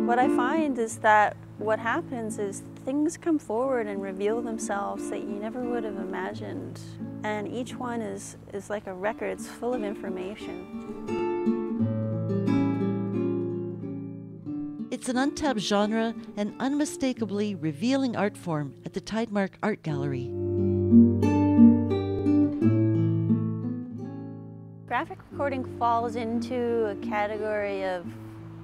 What I find is that what happens is things come forward and reveal themselves that you never would have imagined. And each one is like a record, it's full of information. It's an untapped genre and unmistakably revealing art form at the Tidemark Art Gallery. Graphic recording falls into a category of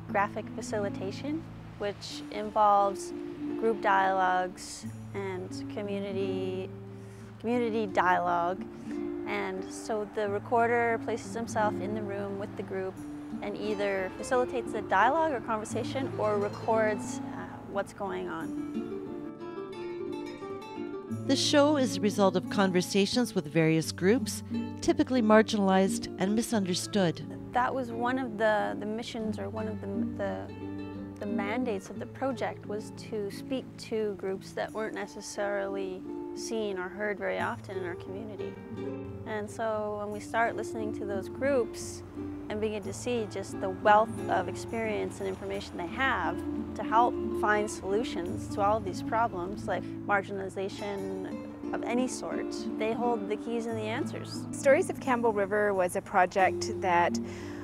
graphic facilitation, which involves group dialogues and community dialogue. And so the recorder places himself in the room with the group and either facilitates the dialogue or conversation or records what's going on. The show is the result of conversations with various groups, typically marginalized and misunderstood. That was one of the missions, or one of the mandates of the project, was to speak to groups that weren't necessarily seen or heard very often in our community. And so when we start listening to those groups and begin to see just the wealth of experience and information they have to help find solutions to all of these problems, like marginalization of any sort, they hold the keys and the answers. Stories of Campbell River was a project that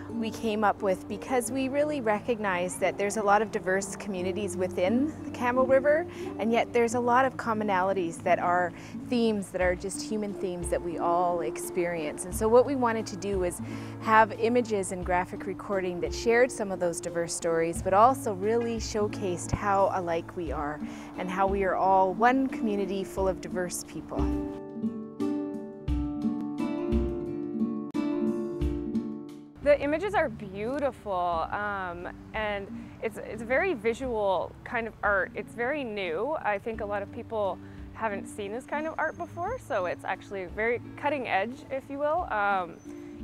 we came up with because we really recognize that there's a lot of diverse communities within the Campbell River, and yet there's a lot of commonalities that are themes that are just human themes that we all experience. And so what we wanted to do was have images and graphic recording that shared some of those diverse stories, but also really showcased how alike we are and how we are all one community full of diverse people. The images are beautiful, and it's very visual kind of art. It's very new. I think a lot of people haven't seen this kind of art before, so it's actually very cutting edge, if you will.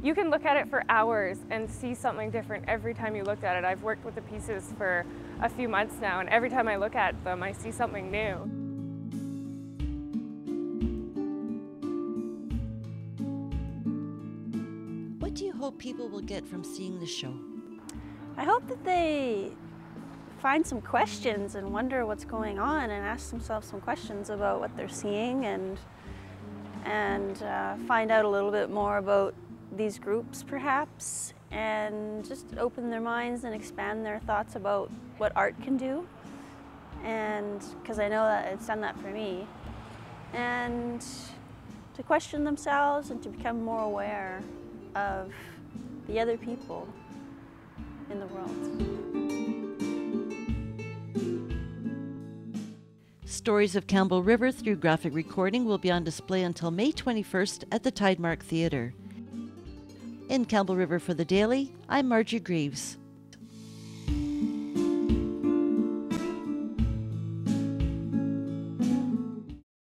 You can look at it for hours and see something different every time you look at it. I've worked with the pieces for a few months now, and every time I look at them, I see something new. What do you hope people will get from seeing the show? I hope that they find some questions and wonder what's going on and ask themselves some questions about what they're seeing, and find out a little bit more about these groups perhaps, and just open their minds and expand their thoughts about what art can do, and because I know that it's done that for me, and to question themselves and to become more aware of the other people in the world. Stories of Campbell River through graphic recording will be on display until May 21st at the Tidemark Theatre. In Campbell River for the Daily, I'm Marjorie Greaves.